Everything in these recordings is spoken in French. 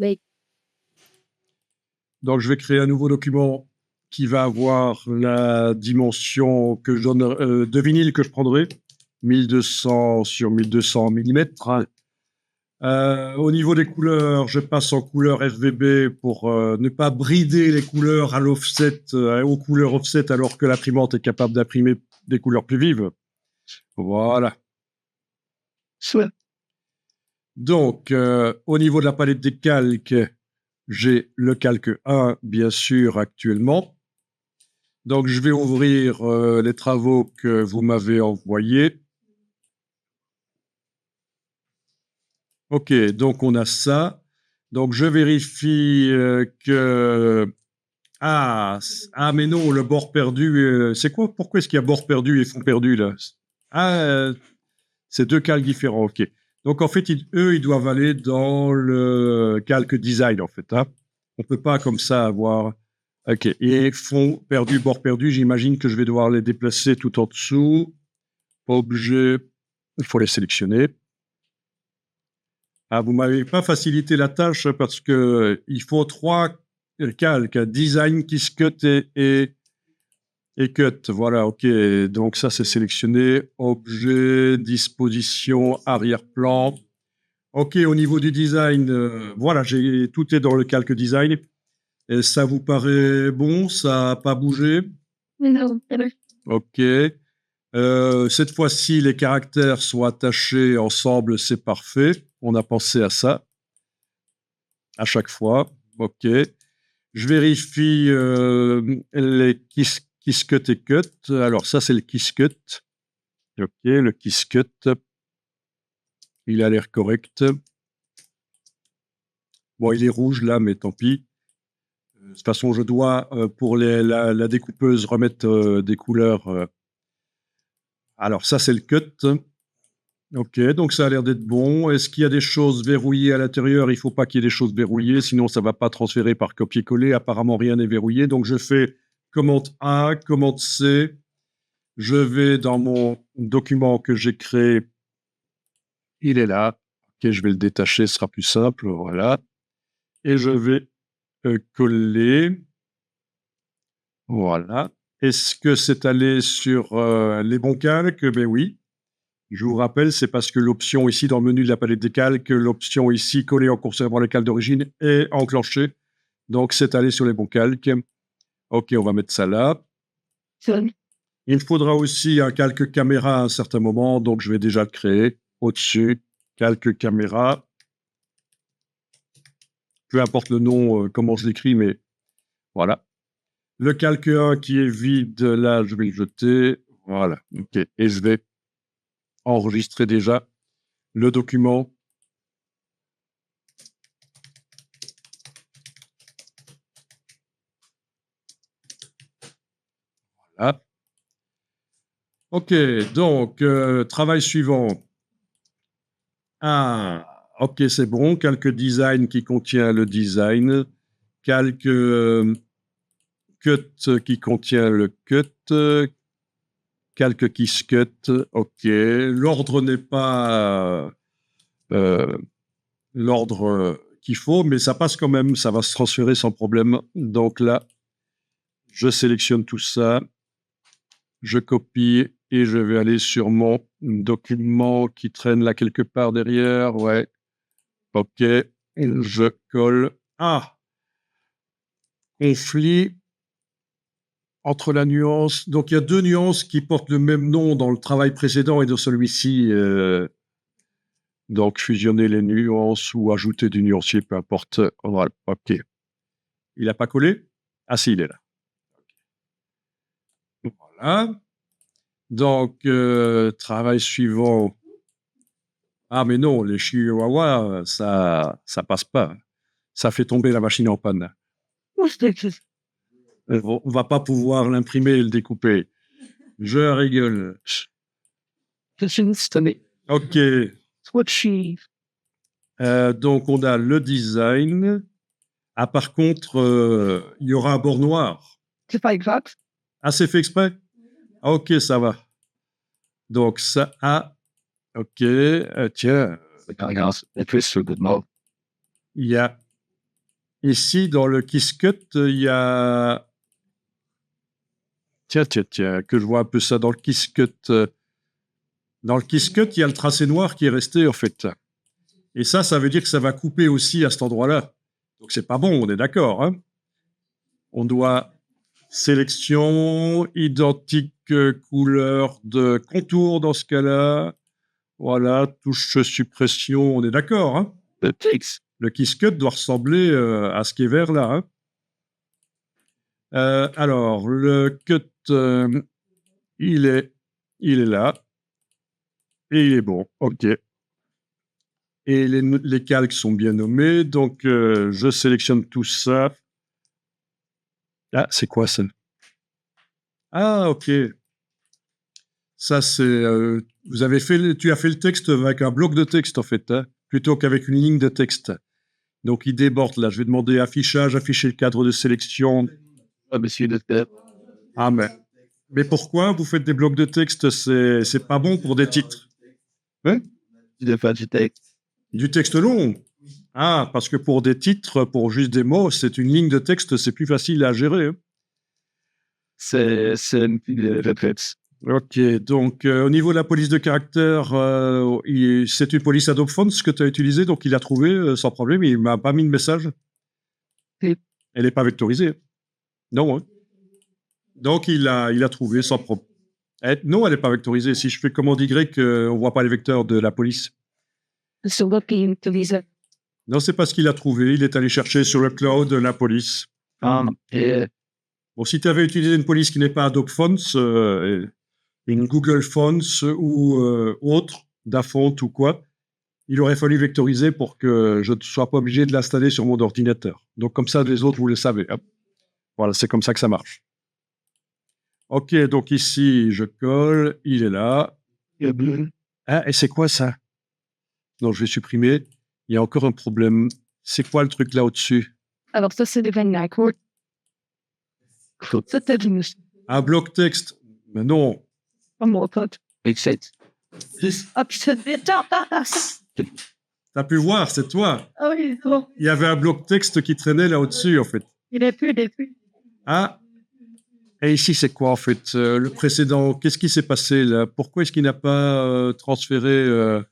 Oui. Donc, je vais créer un nouveau document qui va avoir la dimension que je donne, de vinyle que je prendrai, 1200 sur 1200 mm. Au niveau des couleurs, je passe en couleur RGB pour ne pas brider les couleurs à l'offset, aux couleurs offset, alors que l'imprimante est capable d'imprimer des couleurs plus vives. Voilà. Soit. Donc, au niveau de la palette des calques, j'ai le calque 1, bien sûr, actuellement. Donc, je vais ouvrir les travaux que vous m'avez envoyés. Ok, donc on a ça. Donc, je vérifie que... mais non, le bord perdu, c'est quoi? Pourquoi est-ce qu'il y a bord perdu et fond perdu, là? C'est deux calques différents, ok. Donc, en fait, eux, ils doivent aller dans le calque design, en fait. Hein. On peut pas comme ça avoir... Ok. Et fond perdu, bord perdu, j'imagine que je vais devoir les déplacer tout en dessous. Objet, il faut les sélectionner. Ah, vous m'avez pas facilité la tâche parce que il faut 3 calques, design, kiss cut et cut. Voilà, ok. Donc ça, c'est sélectionné. Objet, disposition, arrière-plan. Ok, au niveau du design, voilà, tout est dans le calque design. Et ça vous paraît bon? Ça n'a pas bougé? Non. Ok. Cette fois-ci, les caractères sont attachés ensemble, c'est parfait. On a pensé à ça à chaque fois. Ok. Je vérifie les kiss cut et cut. Alors ça, c'est le kiss cut. Ok, le kiss cut. Il a l'air correct. Bon, il est rouge là, mais tant pis. De toute façon, je dois, pour la découpeuse, remettre des couleurs. Alors ça, c'est le cut. Ok, donc ça a l'air d'être bon. Est-ce qu'il y a des choses verrouillées à l'intérieur? Il ne faut pas qu'il y ait des choses verrouillées, sinon ça ne va pas transférer par copier-coller. Apparemment, rien n'est verrouillé. Donc je fais commande A, commande C. Je vais dans mon document que j'ai créé. Il est là. Ok, je vais le détacher, ce sera plus simple. Voilà. Et je vais coller. Voilà. Est-ce que c'est allé sur les bons calques? Ben oui. Je vous rappelle, c'est parce que l'option ici dans le menu de la palette des calques, l'option ici coller en conservant les calques d'origine est enclenchée. Donc, c'est allé sur les bons calques. OK, on va mettre ça là. Il faudra aussi un calque caméra à un certain moment, donc je vais déjà le créer. Au-dessus, calque caméra. Peu importe le nom, comment je l'écris, mais voilà. Le calque 1 qui est vide, là, je vais le jeter. Voilà. OK. Et je vais enregistrer déjà le document. Voilà. OK, donc, travail suivant. OK, c'est bon. Calque design qui contient le design. Calque cut qui contient le cut. Calque kiss cut. OK. L'ordre n'est pas l'ordre qu'il faut, mais ça passe quand même. Ça va se transférer sans problème. Donc là, je sélectionne tout ça. Je copie et je vais aller sur mon document qui traîne là quelque part derrière. Ouais. OK. Je colle. Conflit entre la nuance. Donc, il y a deux nuances qui portent le même nom dans le travail précédent et dans celui-ci. Donc, fusionner les nuances ou ajouter du nuancier, peu importe. Voilà. OK. Il n'a pas collé? Ah, si, il est là. Voilà. Donc, travail suivant. Ah, mais non, les chihuahuas, ça passe pas. Ça fait tomber la machine en panne. On va pas pouvoir l'imprimer et le découper. Je rigole. OK. Donc, on a le design. Ah, par contre, il y aura un bord noir. C'est pas exact. Ah, c'est fait exprès? Ah, OK, ça va. Donc, ça, OK. Tiens, il y a Ici, dans le KissCut, il y a... Tiens, que je vois un peu ça dans le KissCut. Dans le KissCut, il y a le tracé noir qui est resté, en fait. Et ça veut dire que ça va couper aussi à cet endroit-là. Donc, c'est pas bon, on est d'accord, hein. On doit sélection, identique couleur de contour dans ce cas-là. Voilà, touche suppression, on est d'accord, hein. Le texte. Le KissCut doit ressembler à ce qui est vert là, hein. Alors, le cut, il est là. Et il est bon, ok. Et les calques sont bien nommés, donc je sélectionne tout ça. Ah, c'est quoi ça? Ah, ok. Ça, c'est... tu as fait le texte avec un bloc de texte, en fait, hein, plutôt qu'avec une ligne de texte. Donc, il déborde, là. Je vais demander affichage, afficher le cadre de sélection. Ah, monsieur le père. Ah, mais pourquoi vous faites des blocs de texte? C'est pas bon pour des titres. Hein? Tu dois faire du texte. Du texte long? Ah, parce que pour des titres, pour juste des mots, c'est une ligne de texte, c'est plus facile à gérer, hein. C'est le texte. Ok, donc au niveau de la police de caractère, c'est une police Adobe Fonts que tu as utilisée, donc il a trouvé sans problème, il m'a pas mis de message. Oui. Elle n'est pas vectorisée. Non, hein. Donc il a trouvé sans problème. Non, elle n'est pas vectorisée. Si je fais commande Y, on voit pas les vecteurs de la police. Sur le pays utilisé. Non, c'est pas ce qu'il a trouvé. Il est allé chercher sur le cloud de la police. Ah, et Bon, si tu avais utilisé une police qui n'est pas Adobe Fonts, une Google Fonts ou autre, Dafont ou quoi, il aurait fallu vectoriser pour que je ne sois pas obligé de l'installer sur mon ordinateur. Donc comme ça, les autres, vous le savez. Hop. Voilà, c'est comme ça que ça marche. Ok, donc ici, je colle, il est là. le bleu. Ah, et c'est quoi ça? Non, je vais supprimer. Il y a encore un problème. C'est quoi le truc là au-dessus? Alors, ça, c'est le 24. C'était du Un bloc texte. Mais non. pas mon pote. Excellent. Ah, puis c'est bêta. T'as pu voir, c'est toi. Ah oui, bon. Il y avait un bloc texte qui traînait là au-dessus, en fait. Il est plus. Ah. Et ici, c'est quoi, en fait? Le précédent, qu'est-ce qui s'est passé là? Pourquoi est-ce qu'il n'a pas transféré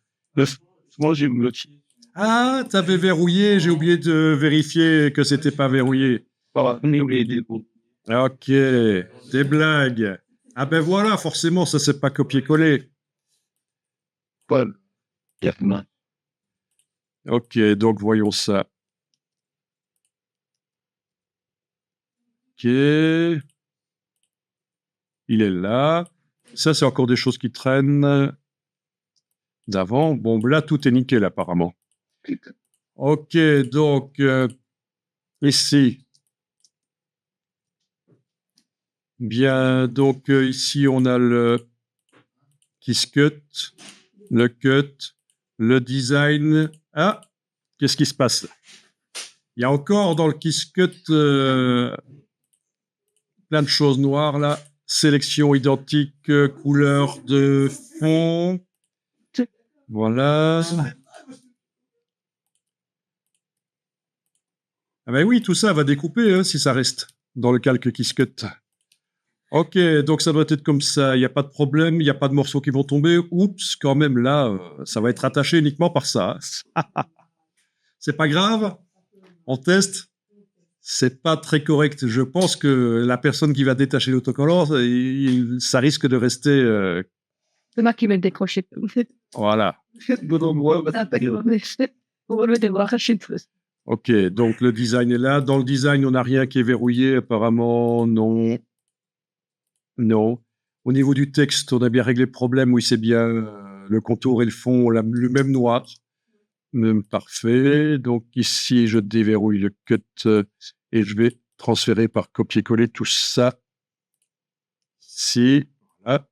Moi, j'ai bloqué. Ah, t'avais verrouillé, j'ai oublié de vérifier que c'était pas verrouillé. Voilà, on est oublié des bouts. Ok, des blagues. Ah ben voilà, forcément, ça c'est pas copier-coller. Voilà. Carrément. Ok, donc voyons ça. Ok. Il est là. Ça, c'est encore des choses qui traînent d'avant. Bon, là, tout est nickel apparemment. Ok, donc ici. Bien, donc ici, on a le KissCut, le cut, le design. Ah, qu'est-ce qui se passe là? Il y a encore dans le KissCut plein de choses noires là. Sélection identique, couleur de fond. Voilà. Ah ben oui, tout ça va découper hein, si ça reste dans le calque KissCut. Ok, donc ça doit être comme ça. Il n'y a pas de problème, il n'y a pas de morceaux qui vont tomber. Oups, quand même là, ça va être attaché uniquement par ça. C'est pas grave. On teste. C'est pas très correct. Je pense que la personne qui va détacher l'autocollant, ça risque de rester. C'est moi qui vais décrocher. Voilà. Ok, donc le design est là. Dans le design, on n'a rien qui est verrouillé, apparemment. Non. Non. Au niveau du texte, on a bien réglé le problème. Oui, c'est bien. Le contour et le fond ont le même noir. Parfait. Donc ici, je déverrouille le cut et je vais transférer par copier-coller tout ça. Ici. Voilà.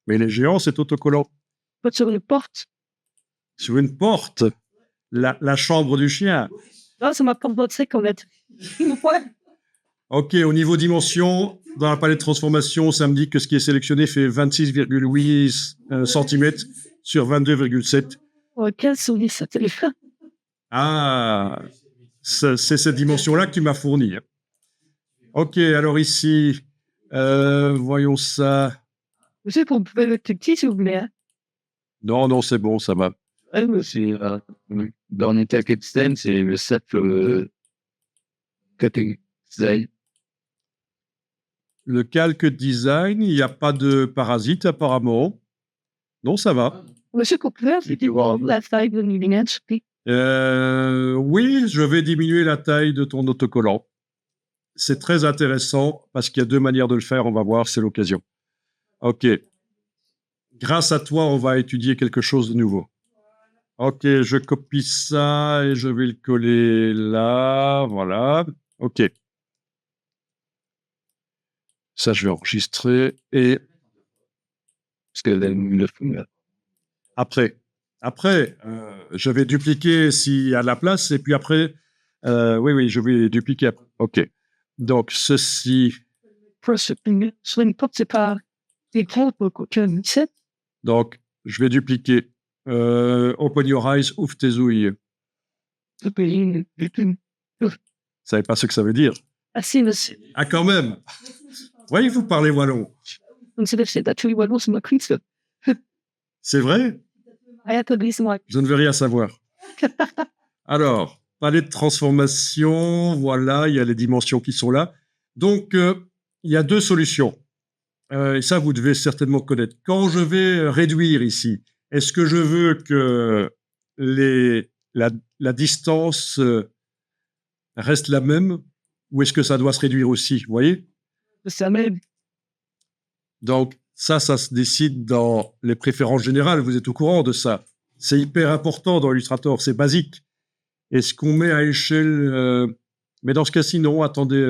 Mais les géants, c'est autocollant. Sur une porte. Sur une porte. La chambre du chien. Là, ça m'a pas bossé qu'on est. Ok, au niveau dimension, dans la palette de transformation, ça me dit que ce qui est sélectionné fait 26,8 cm sur 22,7. Quel souris ça téléphone? Ah, c'est cette dimension-là que tu m'as fournie. Hein. Ok, alors ici, voyons ça. Vous pour pouvez le petit, s'il vous plaît. Hein? Non, c'est bon, ça va. C'est dans les calculs système, c'est le set cutting design. Le calque design, il n'y a pas de parasite apparemment. Non, ça va. Monsieur Coupler, c'est du la taille de l'image. Oui, je vais diminuer la taille de ton autocollant. C'est très intéressant parce qu'il y a deux manières de le faire. On va voir, c'est l'occasion. Ok. Grâce à toi, on va étudier quelque chose de nouveau. Ok, je copie ça et je vais le coller là. Voilà. Ok. Ça, je vais enregistrer et Parce que après, je vais dupliquer s'il y a de la place et puis après, oui, je vais dupliquer après. Ok. Donc, ceci. Donc, je vais dupliquer. Open your eyes, ouvre tes ouïes. Vous savez pas ce que ça veut dire? Ah si, monsieur. Ah, quand même. Oui, vous parlez wallon. C'est vrai? Je ne veux rien savoir. Alors, palais de transformation, voilà, il y a les dimensions qui sont là. Donc, il y a deux solutions. Et ça, vous devez certainement connaître. Quand je vais réduire ici, est-ce que je veux que la distance reste la même ou est-ce que ça doit se réduire aussi? Vous voyez? C'est la même. Donc, ça se décide dans les préférences générales. Vous êtes au courant de ça. C'est hyper important dans Illustrator, c'est basique. Est-ce qu'on met à échelle... Mais dans ce cas-ci, non, attendez,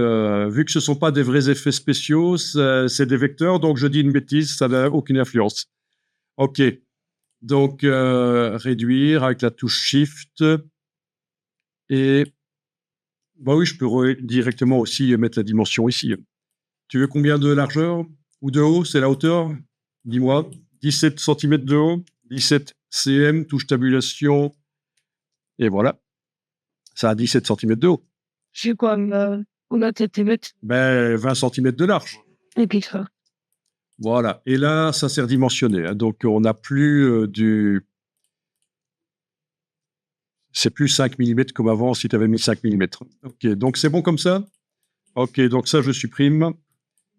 vu que ce ne sont pas des vrais effets spéciaux, c'est des vecteurs, donc je dis une bêtise, ça n'a aucune influence. OK. Donc, réduire avec la touche Shift. Et, bah oui, je peux directement aussi mettre la dimension ici. Tu veux combien de largeur ou de haut? C'est la hauteur? Dis-moi. 17 cm de haut, 17 cm, touche tabulation. Et voilà. Ça a 17 cm de haut. J'ai quoi, combien de centimètres? Ben, 20 cm de large. Et puis ça. Voilà. Et là, ça s'est redimensionné. Hein. Donc, on n'a plus c'est plus 5 mm comme avant si tu avais mis 5 mm. OK. Donc, c'est bon comme ça? OK. Donc, ça, je supprime.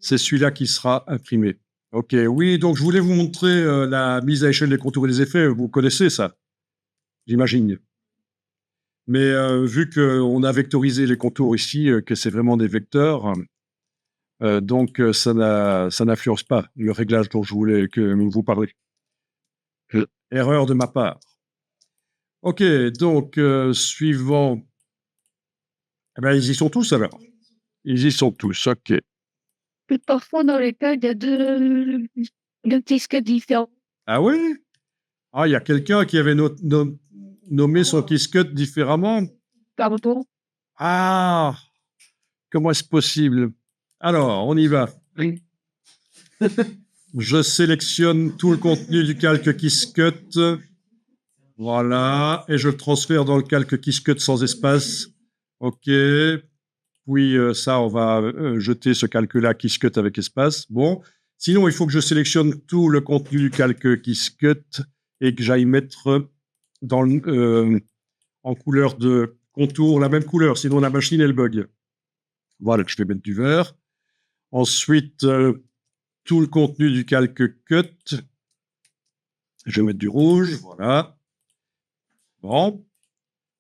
C'est celui-là qui sera imprimé. OK. Oui. Donc, je voulais vous montrer la mise à échelle des contours et des effets. Vous connaissez ça? J'imagine. Mais vu qu'on a vectorisé les contours ici, que c'est vraiment des vecteurs, donc ça n'influence pas le réglage dont je voulais que vous parliez. Erreur de ma part. Ok, donc suivant. Eh ben, ils y sont tous alors. Ils y sont tous, ok. Mais parfois, dans les cas, il y a deux disques différents. Ah oui? Ah, il y a quelqu'un qui avait nommé son Quiscut différemment. Pardon? Ah, comment est-ce possible? Alors, on y va. Oui. Je sélectionne tout le contenu du calque Quiscut. Voilà, et je le transfère dans le calque Quiscut sans espace. OK. Puis ça, on va jeter ce calque-là Quiscut avec espace. Bon. Sinon, il faut que je sélectionne tout le contenu du calque Quiscut et que j'aille mettre en couleur de contour la même couleur. Sinon, la machine, elle bug. Voilà, je vais mettre du vert. Ensuite, tout le contenu du calque Cut. Je vais mettre du rouge. Voilà. Bon.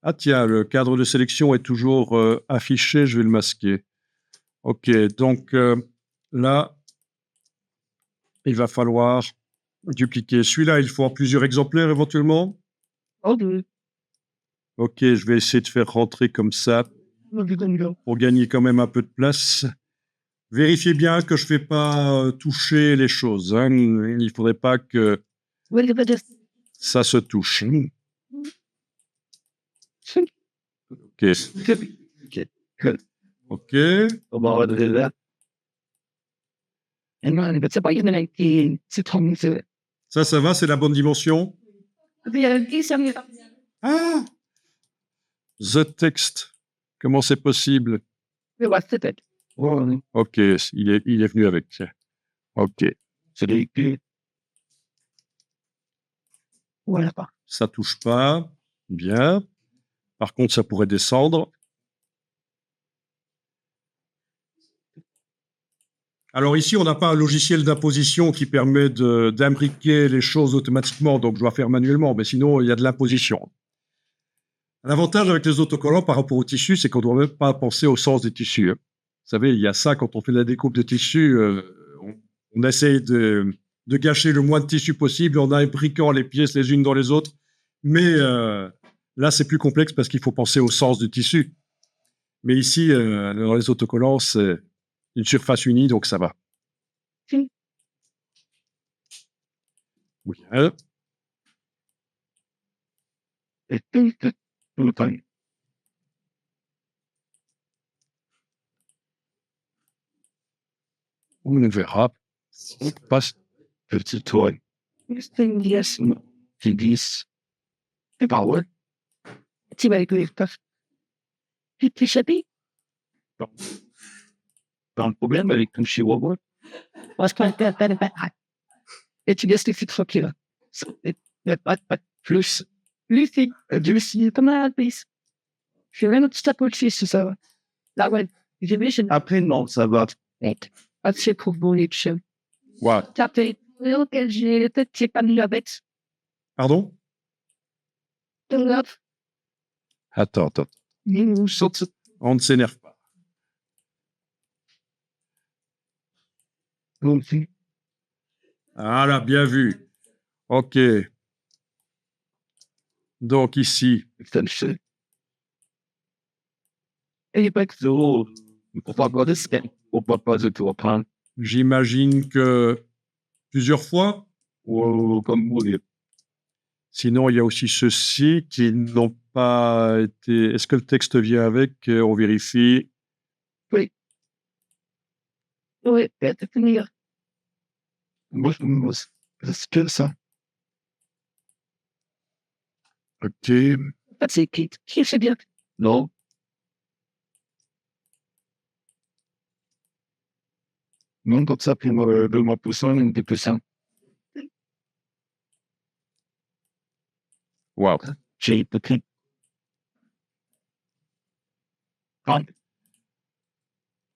Ah tiens, le cadre de sélection est toujours affiché, je vais le masquer. Ok, donc là, il va falloir dupliquer. Celui-là, il faut en plusieurs exemplaires éventuellement. Ok. Ok, je vais essayer de faire rentrer comme ça pour gagner quand même un peu de place. Vérifiez bien que je ne fais pas toucher les choses. Hein. Il ne faudrait pas que ça se touche. Ok. Ok. Ça va, c'est la bonne dimension? Ah! The text Comment c'est possible? Mais ouais, peut-être. Ok, il est venu avec. Ok, Voilà pas. ça touche pas. Bien. Par contre, ça pourrait descendre. Alors ici, on n'a pas un logiciel d'imposition qui permet d'imbriquer les choses automatiquement, donc je dois faire manuellement, mais sinon, il y a de l'imposition. L'avantage avec les autocollants par rapport au tissu, c'est qu'on ne doit même pas penser au sens des tissus. Vous savez, il y a ça, quand on fait de la découpe de tissu, on essaye de gâcher le moins de tissu possible en imbriquant les pièces les unes dans les autres, mais là, c'est plus complexe parce qu'il faut penser au sens du tissu. Mais ici, dans les autocollants, c'est une surface unie, donc ça va. Si. Oui, hein. Et puis, tout le temps. On verra. Passe. Petit toy. C'est une liasse. Qui glisse. C'est pas ouais. Tu vas écouter ça. Tu t'es échappé? Pas un problème avec ton chihuahua. Parce qu'on était à peine pas. Et tu laisses les filles tranquilles. Là. Il n'y a pas de plus. Lui, c'est comme un pisse. Je vais même tout à peu c'est ça. Là, ouais. J'ai vu, j'ai Après, non, ça va. net. C'est pour vous, les chiens. Ouais. Ça fait, j'ai peut-être, c'est pas mieux avec. Pardon? Attends. Nous sommes. On ne s'énerve pas. Voilà, bien vu. Ok. Donc ici, Et pas que So, on va pas de scan. On va pas de tour prendre. j'imagine que plusieurs fois. Ou comme vous voulez. Sinon, il y a aussi ceux-ci qui n'ont pas été. Est-ce que le texte vient avec? On vérifie. oui, peut-être finir. Moi, c'est ça. Ok. C'est qui c'est bien. Non. Non, comme ça, pour me pousser un petit peu ça. Wow. J'ai petit. Ah,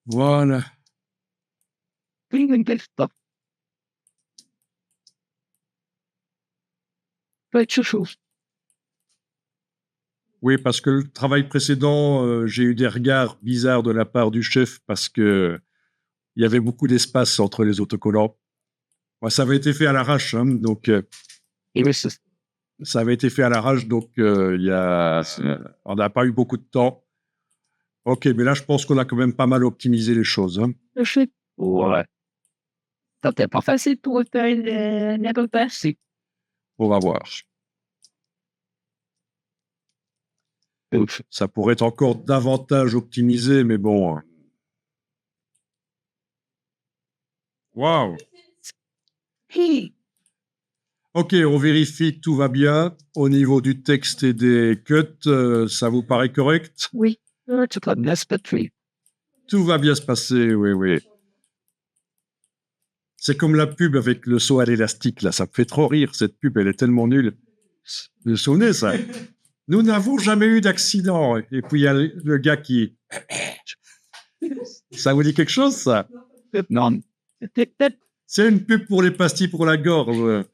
Voilà. Oui, une belle stop. Peut être chouchou. Oui, parce que le travail précédent, j'ai eu des regards bizarres de la part du chef parce que il y avait beaucoup d'espace entre les autocollants. Moi, ça avait été fait à l'arrache, hein, donc et oui, c'est ça avait été fait à l'arrache, donc on n'a pas eu beaucoup de temps. Ok, mais là, je pense qu'on a quand même pas mal optimisé les choses. Hein. Je sais. ouais. C'était pas facile pour faire la bonne passe. On va voir. Ouf. Ça pourrait être encore davantage optimisé, mais bon. Waouh. Hey, Ok, on vérifie que tout va bien. Au niveau du texte et des cuts, ça vous paraît correct? oui, tu peux me laisser pas. Tout va bien se passer, oui. C'est comme la pub avec le saut à l'élastique, là. Ça me fait trop rire, cette pub, elle est tellement nulle. Vous vous souvenez, ça? Nous n'avons jamais eu d'accident. Et puis, il y a le gars qui... Ça vous dit quelque chose, ça? Non. Peut-être. C'est une pub pour les pastilles pour la gorge.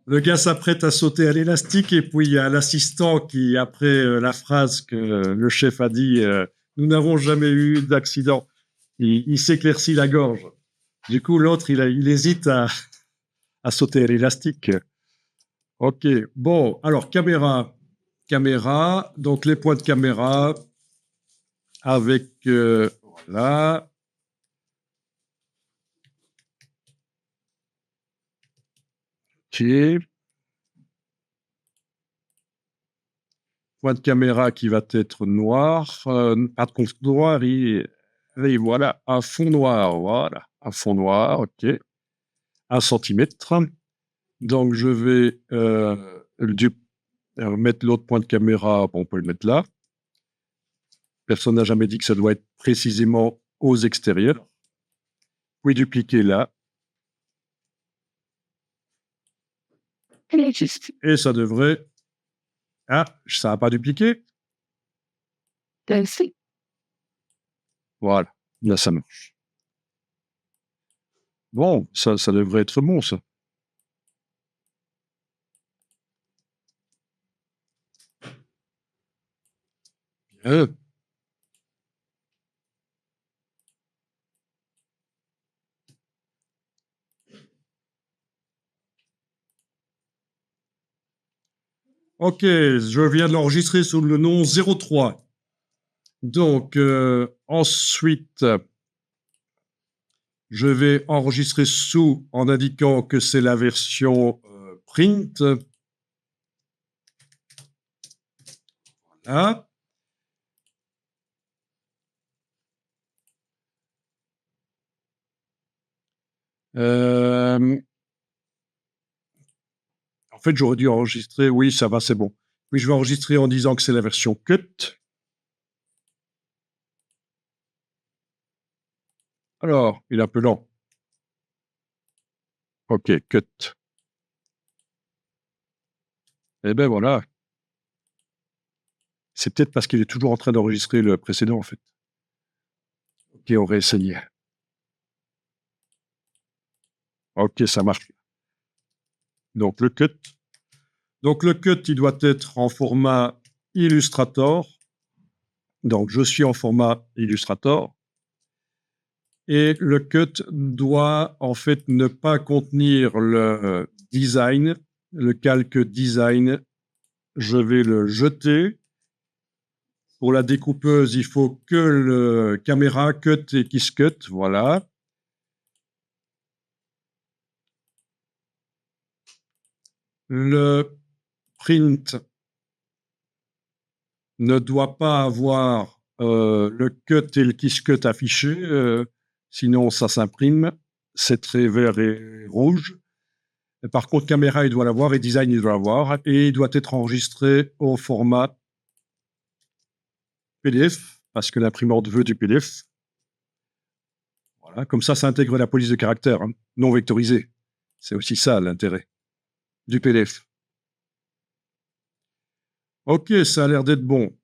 Le gars s'apprête à sauter à l'élastique et puis il y a l'assistant qui, après la phrase que le chef a dit, nous n'avons jamais eu d'accident, il s'éclaircit la gorge. Du coup, l'autre, il hésite à sauter à l'élastique. Ok, bon, alors caméra, donc les points de caméra avec, voilà. Ok. Point de caméra qui va être noir, pas de contre noir, et voilà, un fond noir, voilà, un fond noir, ok, 1 centimètre. Donc je vais mettre l'autre point de caméra, bon, on peut le mettre là, Personne n'a jamais dit que ça doit être précisément aux extérieurs. Vous pouvez dupliquer là. Just Et ça devrait... Ah, ça n'a pas dupliqué. dancing. Voilà, là ça marche. Bon, ça devrait être bon, ça. Bien. Ok, je viens de l'enregistrer sous le nom 03. Donc, ensuite, je vais enregistrer sous en indiquant que c'est la version print. Voilà. En fait, j'aurais dû enregistrer. Oui, ça va, c'est bon. Oui, je vais enregistrer en disant que c'est la version cut. Alors, il est un peu lent. Ok, cut. Eh ben voilà. C'est peut-être parce qu'il est toujours en train d'enregistrer le précédent, en fait. Ok, on réessaye. Ok, ça marche. Donc, le cut. Donc, le cut, il doit être en format Illustrator. Donc, je suis en format Illustrator. Et le cut doit, en fait, ne pas contenir le design, le calque design. Je vais le jeter. Pour la découpeuse, il faut que le caméra cut et kiss cut. Voilà. Le print ne doit pas avoir le cut et le kiss cut affichés, sinon ça s'imprime. C'est très vert et rouge. Par contre, caméra, il doit l'avoir et design, il doit l'avoir. Et il doit être enregistré au format PDF, parce que l'imprimante veut du PDF. Voilà, comme ça intègre la police de caractère, hein, non vectorisée. C'est aussi ça l'intérêt du PDF. Ok, ça a l'air d'être bon.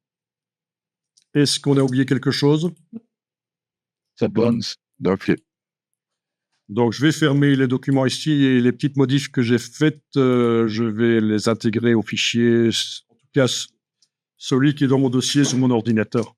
Est-ce qu'on a oublié quelque chose? C'est bon. Ok. Donc, je vais fermer les documents ici et les petites modifs que j'ai faites, je vais les intégrer au fichier, en tout cas celui qui est dans mon dossier sur mon ordinateur.